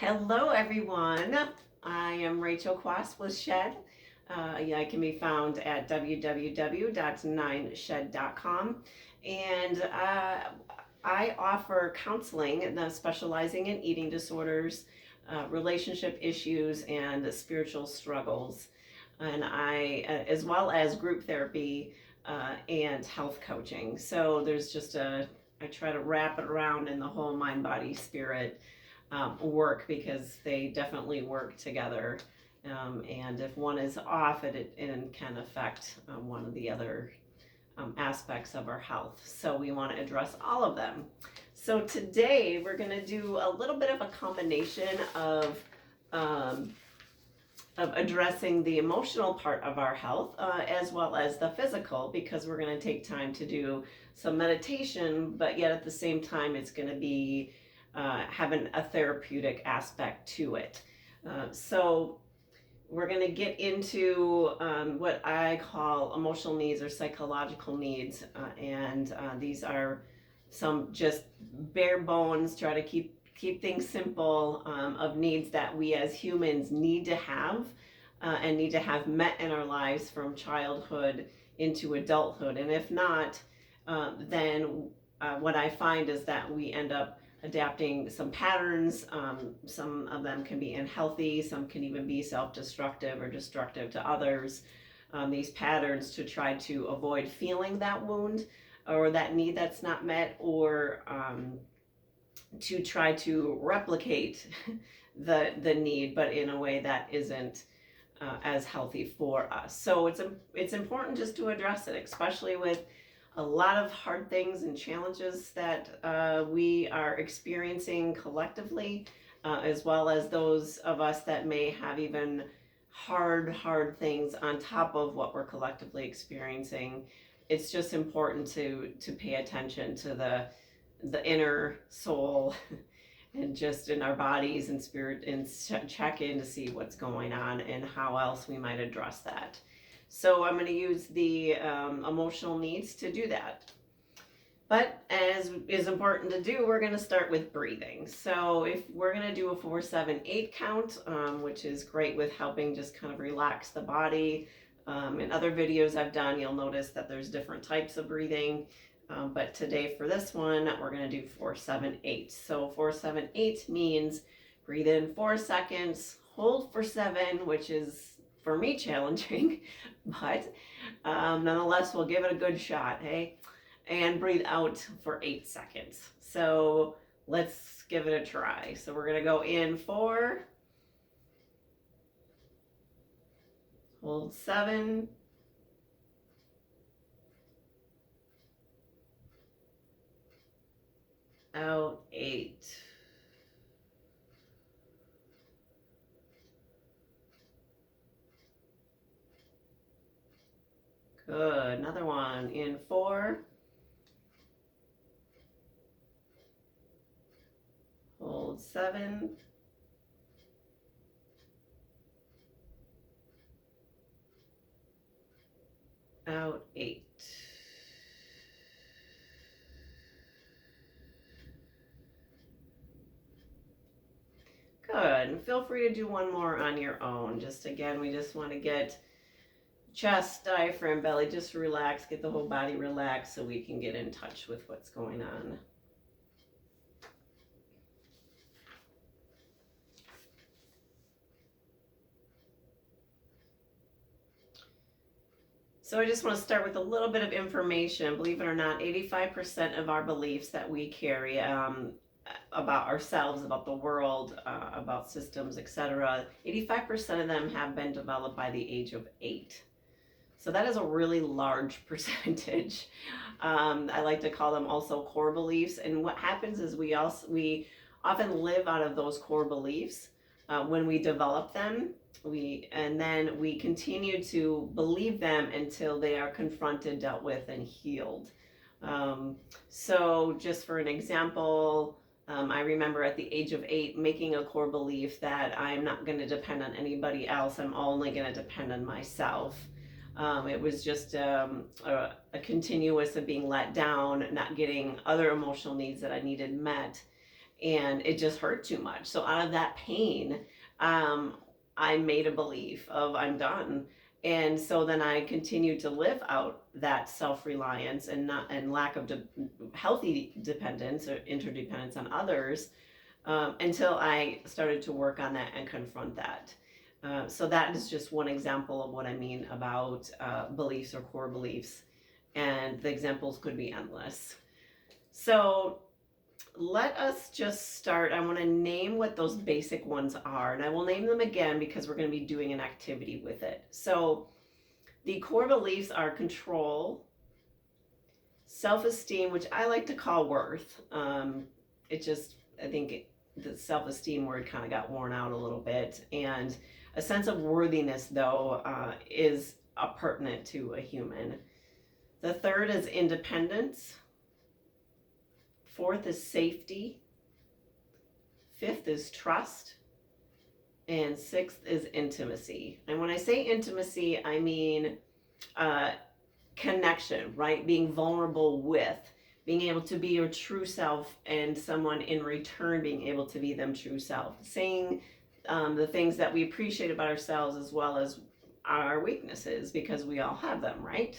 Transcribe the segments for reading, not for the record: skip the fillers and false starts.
Hello, everyone. I am Rachel Quast with Shed. I can be found at www.9shed.com. And I offer counseling, specializing in eating disorders, relationship issues, and spiritual struggles. And as well as group therapy and health coaching. So I try to wrap it around in the whole mind, body, spirit work because they definitely work together. And if one is off, it can affect one of the other aspects of our health. So we want to address all of them. So today we're going to do a little bit of a combination um, of addressing the emotional part of our health as well as the physical, because we're going to take time to do some meditation, but yet at the same time it's going to be having a therapeutic aspect to it. So we're going to get into what I call emotional needs or psychological needs, and these are some just bare bones, try to keep things simple, of needs that we as humans need to have and need to have met in our lives from childhood into adulthood. And if not, then what I find is that we end up adapting some patterns. Some of them can be unhealthy, some can even be self-destructive or destructive to others. These patterns to try to avoid feeling that wound or that need that's not met, or to try to replicate the need, but in a way that isn't as healthy for us. So it's important just to address it, especially with a lot of hard things and challenges that we are experiencing collectively, as well as those of us that may have even hard things on top of what we're collectively experiencing. It's just important to pay attention to the inner soul and just in our bodies and spirit, and check in to see what's going on and how else we might address that. So I'm going to use the emotional needs to do that. But as is important to do, we're going to start with breathing. So if we're going to do a 4-7-8 count, which is great with helping just kind of relax the body. In other videos I've done, you'll notice that there's different types of breathing. But today for this one, we're going to do 4-7-8. So 4-7-8 means breathe in 4 seconds, hold for 7, which is for me challenging, but nonetheless, we'll give it a good shot, hey? And breathe out for 8 seconds. So let's give it a try. So we're gonna go in 4, hold 7, out 8. Good. Another one in 4. Hold 7. Out 8. Good. And feel free to do one more on your own. Just again, we just want to get chest, diaphragm, belly, just relax, get the whole body relaxed so we can get in touch with what's going on. So I just want to start with a little bit of information. Believe it or not, 85% of our beliefs that we carry about ourselves, about the world, about systems, etc., 85% of them have been developed by the age of 8. So that is a really large percentage. I like to call them also core beliefs. And what happens is we often live out of those core beliefs when we develop them. And then we continue to believe them until they are confronted, dealt with, and healed. So just for an example, I remember at the age of 8 making a core belief that I'm not going to depend on anybody else. I'm only going to depend on myself. It was just a continuous of being let down, not getting other emotional needs that I needed met. and it just hurt too much. So out of that pain, um, I made a belief of I'm done. And so then I continued to live out that self-reliance and not and lack of healthy dependence or interdependence on others, until I started to work on that and confront that. So that is just one example of what I mean about beliefs or core beliefs, and the examples could be endless. So let us just start. I want to name what those basic ones are, and I will name them again because we're going to be doing an activity with it. So the core beliefs are control, self-esteem, which I like to call worth. It just, I think the self-esteem word kind of got worn out a little bit, and a sense of worthiness, though, is pertinent to a human. The third is independence. Fourth is safety. Fifth is trust. And sixth is intimacy. And when I say intimacy, I mean connection, right? Being vulnerable with, being able to be your true self, and someone in return being able to be them true self. Saying the things that we appreciate about ourselves as well as our weaknesses, because we all have them, right?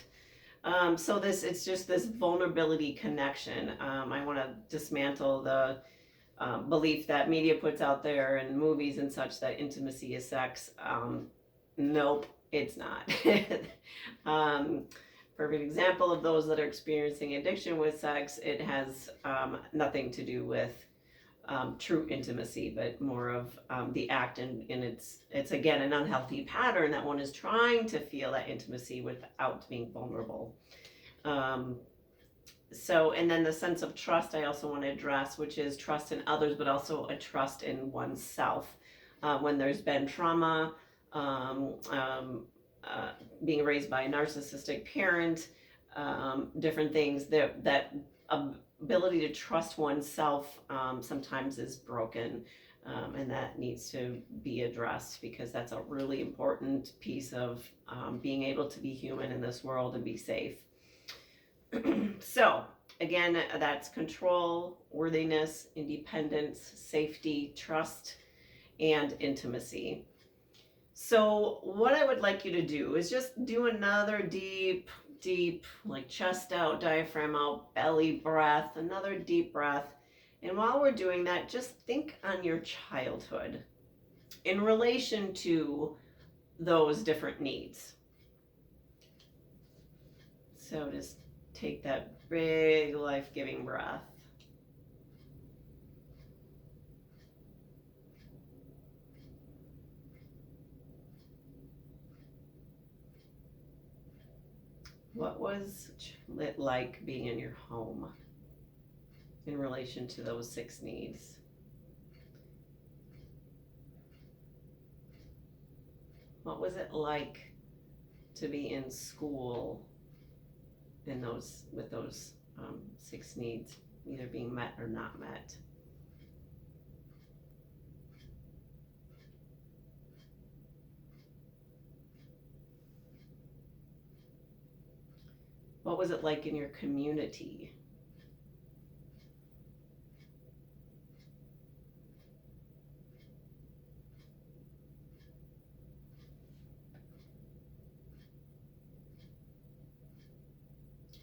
So it's just this vulnerability connection. I want to dismantle the belief that media puts out there and movies and such that intimacy is sex. Nope, it's not. Perfect example of those that are experiencing addiction with sex. It has nothing to do with true intimacy, but more of the act, and it's again an unhealthy pattern that one is trying to feel that intimacy without being vulnerable. So, and then the sense of trust I also want to address, which is trust in others, but also a trust in oneself. When there's been trauma, um, um, being raised by a narcissistic parent, different things, that ability to trust oneself sometimes is broken, and that needs to be addressed, because that's a really important piece of being able to be human in this world and be safe. So again, that's control, worthiness, independence, safety, trust, and intimacy. So what I would like you to do is just do another deep, like chest out, diaphragm out, belly breath, another deep breath. And while we're doing that, just think on your childhood in relation to those different needs. So just take that big life-giving breath. What was it like being in your home in relation to those 6 needs? What was it like to be in school in those with those 6 needs either being met or not met? What was it like in your community?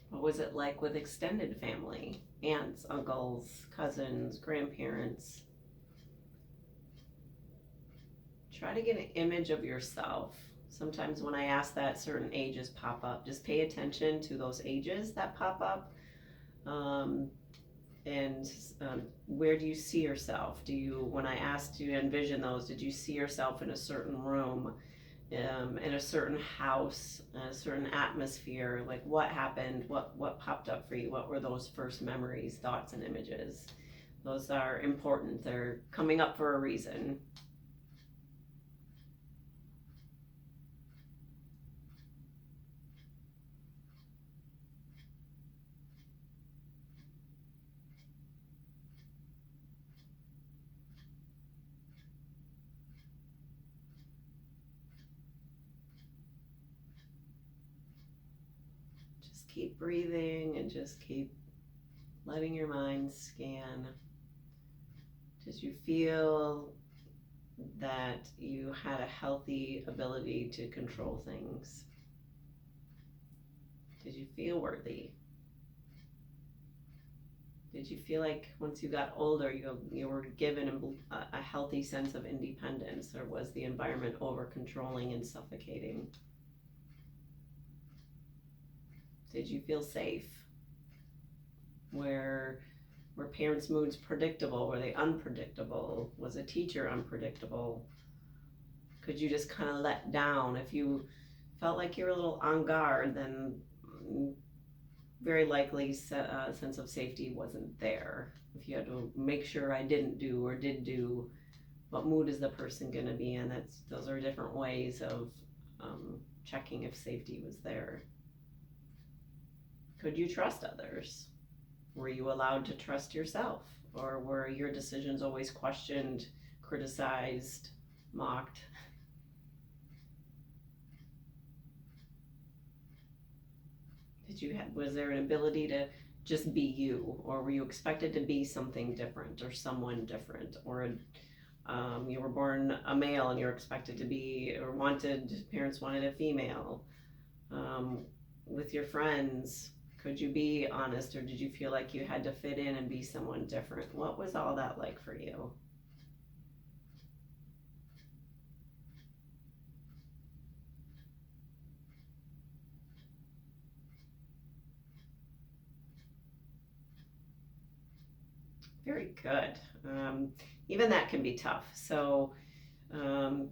What was it like with extended family? Aunts, uncles, cousins, grandparents? Try to get an image of yourself. Sometimes when I ask that, certain ages pop up. Just pay attention to those ages that pop up. Um, and where do you see yourself? When I asked you to envision those, did you see yourself in a certain room, in a certain house, a certain atmosphere? Like what happened? What popped up for you? What were those first memories, thoughts, and images? Those are important. They're coming up for a reason. Just keep breathing and just keep letting your mind scan Did you feel that you had a healthy ability to control things? Did you feel worthy? Did you feel like once you got older, you were given a healthy sense of independence, or was the environment over controlling and suffocating? Did you feel safe? Were parents' moods predictable? Were they unpredictable? Was a teacher unpredictable? Could you just kind of let down? If you felt like you were a little on guard, then very likely a sense of safety wasn't there. If you had to make sure I didn't do or did do, what mood is the person going to be in? Those are different ways of checking if safety was there. Could you trust others? Were you allowed to trust yourself? Or were your decisions always questioned, criticized, mocked? Was there an ability to just be you, or were you expected to be something different or someone different, or you were born a male and you're expected to be, or parents wanted a female? With your friends, could you be honest, or did you feel like you had to fit in and be someone different? What was all that like for you? Very good. Even that can be tough. So, um,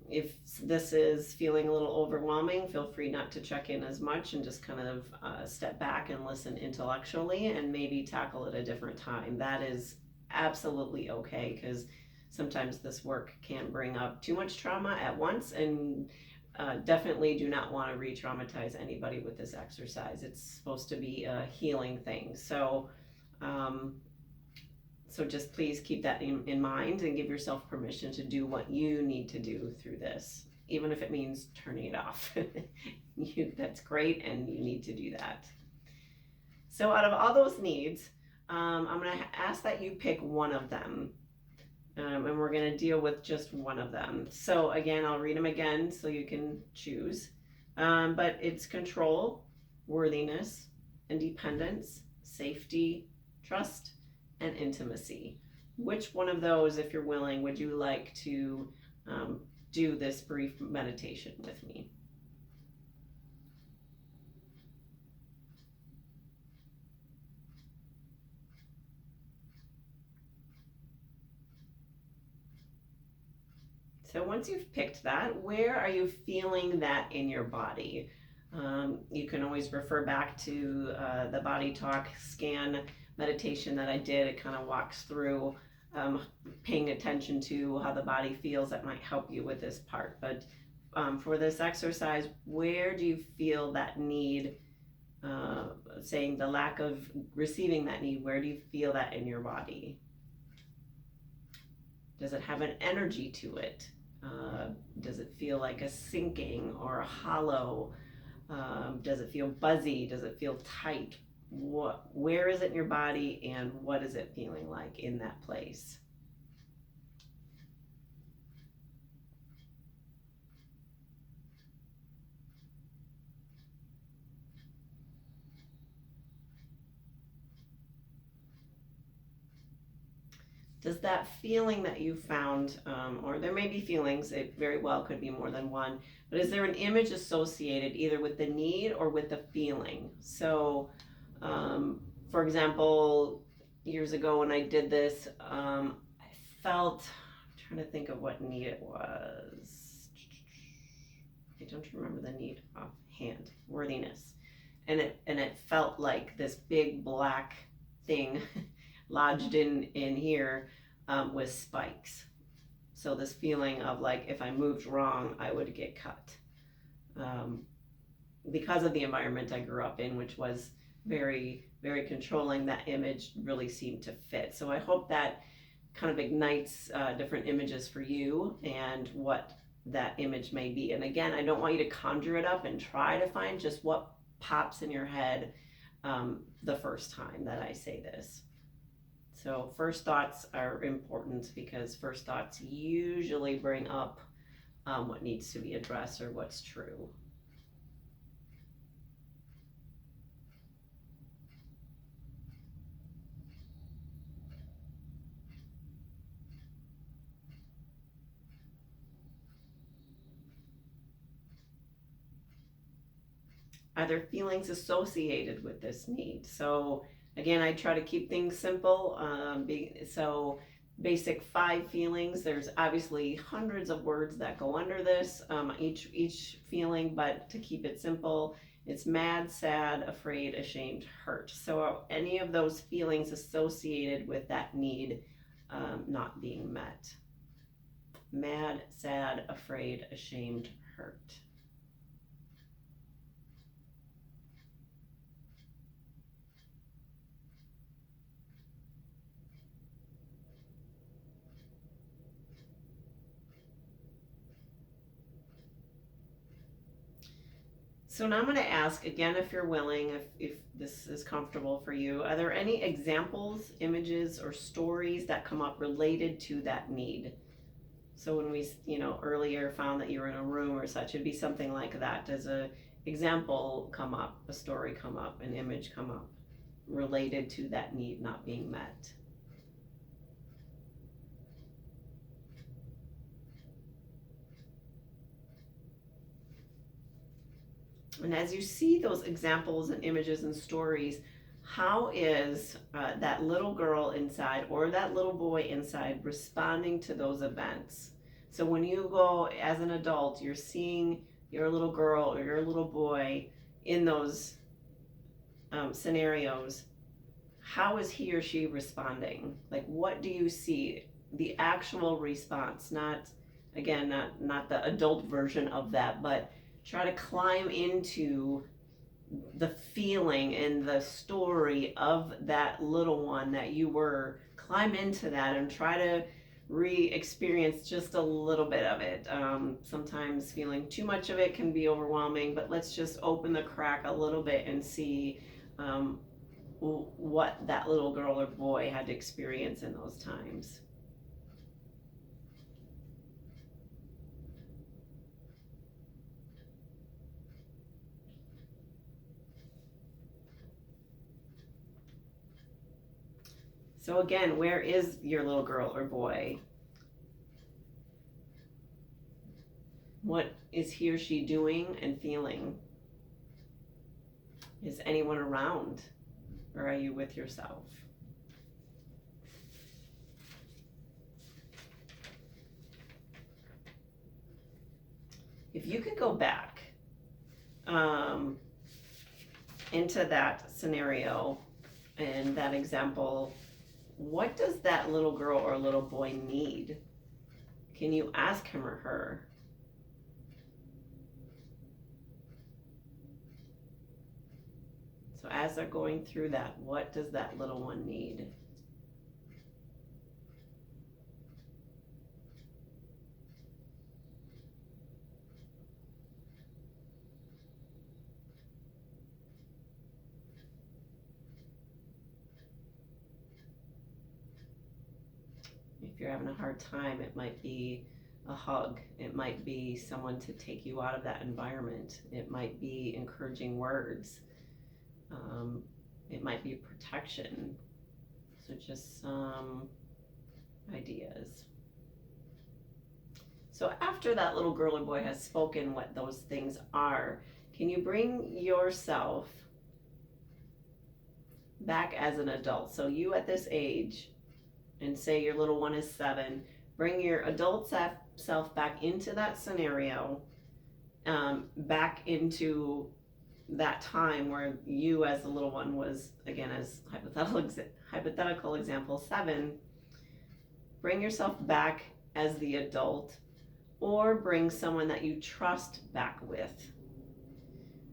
if this is feeling a little overwhelming, feel free not to check in as much and just kind of step back and listen intellectually and maybe tackle it a different time. That is absolutely okay, because sometimes this work can bring up too much trauma at once, and definitely do not want to re traumatize anybody with this exercise. It's supposed to be a healing thing. Um, so just please keep that in mind and give yourself permission to do what you need to do through this, even if it means turning it off. That's great, and you need to do that. So out of all those needs, I'm going to ask that you pick one of them, and we're going to deal with just one of them. So again, I'll read them again so you can choose. But it's control, worthiness, independence, safety, trust, and intimacy. Which one of those, if you're willing, would you like to do this brief meditation with me? So once you've picked that, where are you feeling that in your body? You can always refer back to the body talk scan meditation that I did. It kind of walks through paying attention to how the body feels. That might help you with this part. But for this exercise, where do you feel that need? Saying the lack of receiving that need, where do you feel that in your body? Does it have an energy to it? Does it feel like a sinking or a hollow? Does it feel buzzy? Does it feel tight? Where is it in your body, and what is it feeling like in that place? Does that feeling that you found, or there may be feelings, it very well could be more than one, but is there an image associated either with the need or with the feeling? So, for example, years ago when I did this, I felt, I'm trying to think of what need it was. I don't remember the need offhand. Worthiness. And it felt like this big black thing lodged in here with spikes. So this feeling of like if I moved wrong, I would get cut. Because of the environment I grew up in, which was very, very controlling, that image really seemed to fit. So I hope that kind of ignites different images for you and what that image may be. And again, I don't want you to conjure it up and try to find, just what pops in your head the first time that I say this. So first thoughts are important because first thoughts usually bring up what needs to be addressed or what's true. Are there feelings associated with this need? So again, I try to keep things simple. So basic 5 feelings. There's obviously hundreds of words that go under this, each feeling, but to keep it simple, it's mad, sad, afraid, ashamed, hurt. So are any of those feelings associated with that need not being met? Mad, sad, afraid, ashamed, hurt. So now I'm going to ask again, if you're willing, if this is comfortable for you, are there any examples, images, or stories that come up related to that need? So when we, earlier found that you were in a room or such, it'd be something like that. Does a example come up, a story come up, an image come up related to that need not being met? And as you see those examples and images and stories, how is that little girl inside or that little boy inside responding to those events? So when you go as an adult, you're seeing your little girl or your little boy in those scenarios. How is he or she responding? Like, what do you see? The actual response, not again, not the adult version of that, but try to climb into the feeling and the story of that little one that you were. Climb into that and try to re-experience just a little bit of it. Sometimes feeling too much of it can be overwhelming, but let's just open the crack a little bit and see what that little girl or boy had to experience in those times. So again, where is your little girl or boy? What is he or she doing and feeling? Is anyone around, or are you with yourself? If you could go back into that scenario and that example, what does that little girl or little boy need? Can you ask him or her? So as they're going through that, what does that little one need? If you're having a hard time, it might be a hug. It might be someone to take you out of that environment. It might be encouraging words. It might be protection. So just some ideas. So after that little girl or boy has spoken what those things are, can you bring yourself back as an adult? So you at this age, and say your little one is 7, bring your adult self back into that scenario, back into that time where you as the little one was, again, as hypothetical example 7. Bring yourself back as the adult, or bring someone that you trust back with.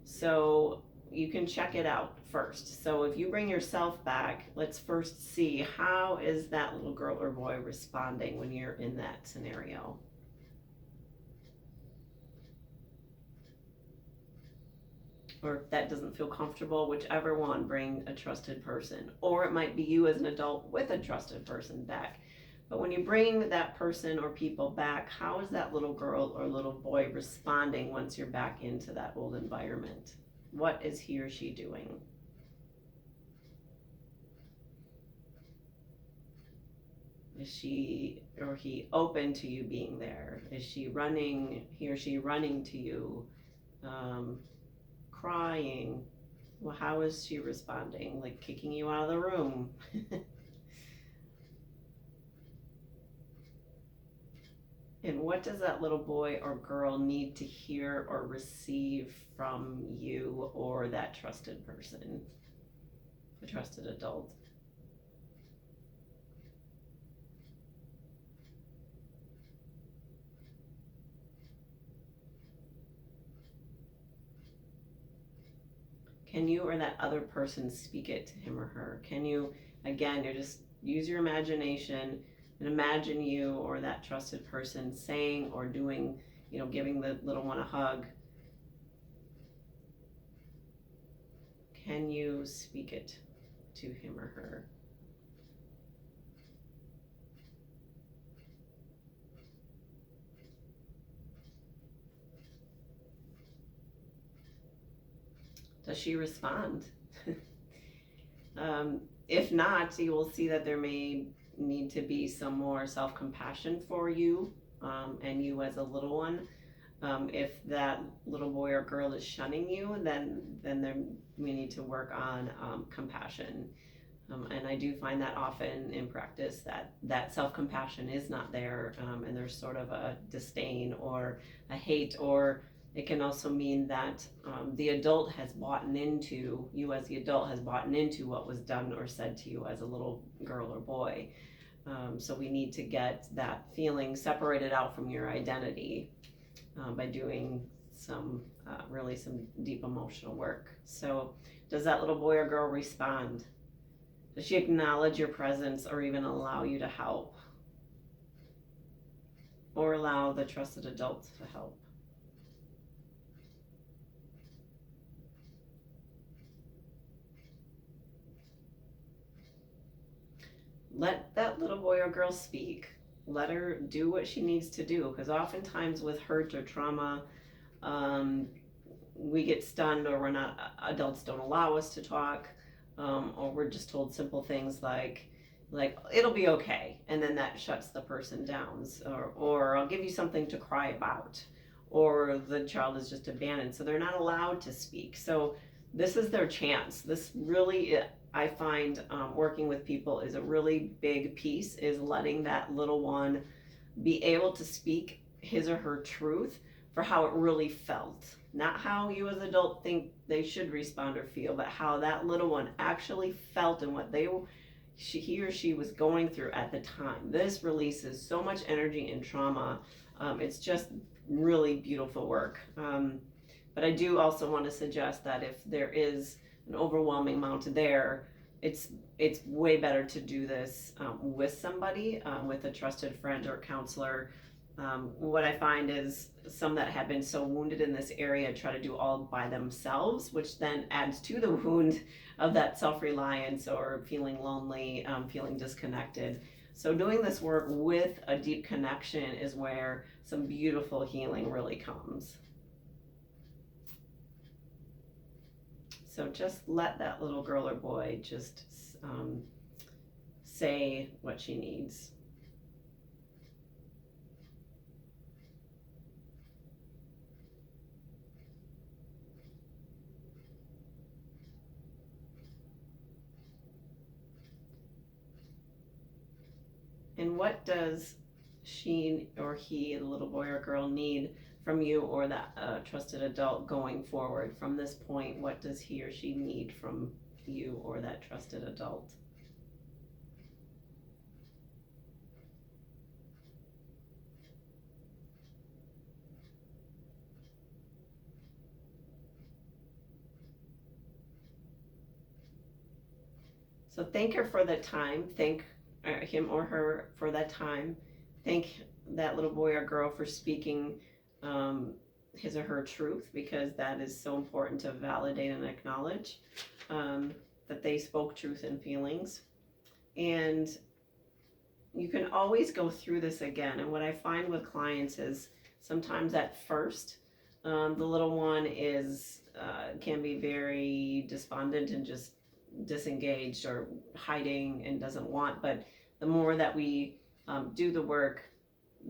So you can check it out first. So if you bring yourself back, let's first see, how is that little girl or boy responding when you're in that scenario? or if that doesn't feel comfortable, whichever one, bring a trusted person. Or it might be you as an adult with a trusted person back. But when you bring that person or people back, how is that little girl or little boy responding once you're back into that old environment? What is he or she doing? Is she or he open to you being there? Is she running, he or she running to you, um, crying? Well, how is she responding? Like kicking you out of the room? And what does that little boy or girl need to hear or receive from you or that trusted person, the trusted adult? Can you or that other person speak it to him or her? Can you, again, you're just use your imagination and imagine you or that trusted person saying or doing, giving the little one a hug. Can you speak it to him or her? Does she respond? um, if not, you will see that there may need to be some more self compassion for you, and you as a little one. If that little boy or girl is shunning you, then there, we need to work on compassion. And I do find that often in practice that self-compassion is not there, and there's sort of a disdain or a hate, or it can also mean that the adult has bought into, you as the adult has bought into what was done or said to you as a little girl or boy. So we need to get that feeling separated out from your identity by doing some really some deep emotional work. So does that little boy or girl respond? Does she acknowledge your presence or even allow you to help? Or allow the trusted adult to help? Let that little boy or girl speak. Let her do what she needs to do, because oftentimes with hurt or trauma, um, we get stunned, or we're not, adults don't allow us to talk, or we're just told simple things like it'll be okay, and then that shuts the person down, or I'll give you something to cry about, or the child is just abandoned, so they're not allowed to speak. So this is their chance. This really, I find, working with people is a really big piece, is letting that little one be able to speak his or her truth for how it really felt. Not how you as an adult think they should respond or feel, but how that little one actually felt and what he or she was going through at the time. This releases so much energy and trauma. It's just really beautiful work. But I do also want to suggest that if there is an overwhelming amount there, it's way better to do this with somebody, with a trusted friend or counselor. What I find is some that have been so wounded in this area try to do all by themselves, which then adds to the wound of that self-reliance or feeling lonely, feeling disconnected. So doing this work with a deep connection is where some beautiful healing really comes. So just let that little girl or boy just say what she needs. And what does she or he, the little boy or girl, need from you or that trusted adult going forward? From this point, what does he or she need from you or that trusted adult? So thank her for the time. Thank him or her for that time. Thank that little boy or girl for speaking his or her truth, because that is so important to validate and acknowledge that they spoke truth and feelings. And you can always go through this again. And what I find with clients is sometimes at first, the little one is can be very despondent and just disengaged or hiding and doesn't want. But the more that we do the work,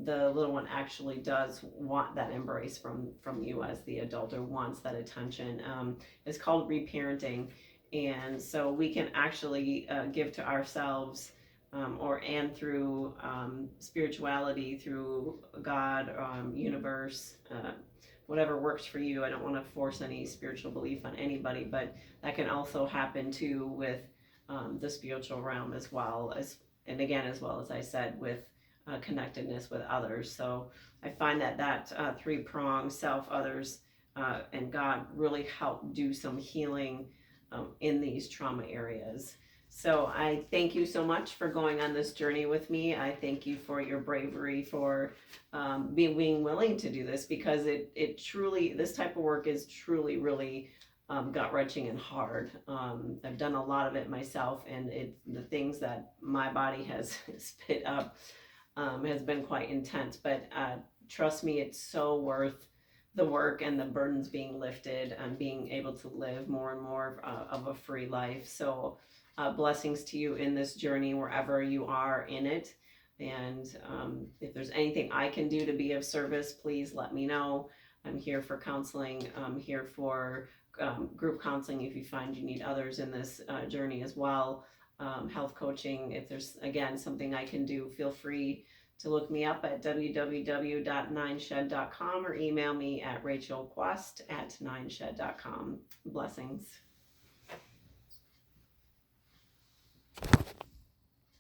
the little one actually does want that embrace from you as the adult, or wants that attention. It's called reparenting, and so we can actually give to ourselves, and through spirituality, through God, universe, whatever works for you. I don't want to force any spiritual belief on anybody, but that can also happen too with the spiritual realm, as well as, and again, as well as I said, with connectedness with others. So I find that three-prong self, others, and God really help do some healing in these trauma areas. So I thank you so much for going on this journey with me. I thank you for your bravery, for being willing to do this, because it truly, this type of work is truly really gut-wrenching and hard. I've done a lot of it myself, and the things that my body has spit up has been quite intense. But trust me, it's so worth the work and the burdens being lifted and being able to live more and more of a free life. So blessings to you in this journey, wherever you are in it. And if there's anything I can do to be of service, please let me know. I'm here for counseling. I'm here for group counseling if you find you need others in this journey as well. Health coaching. If there's, again, something I can do, feel free to look me up at www.9shed.com or email me at rachelquest@9shed.com. Blessings.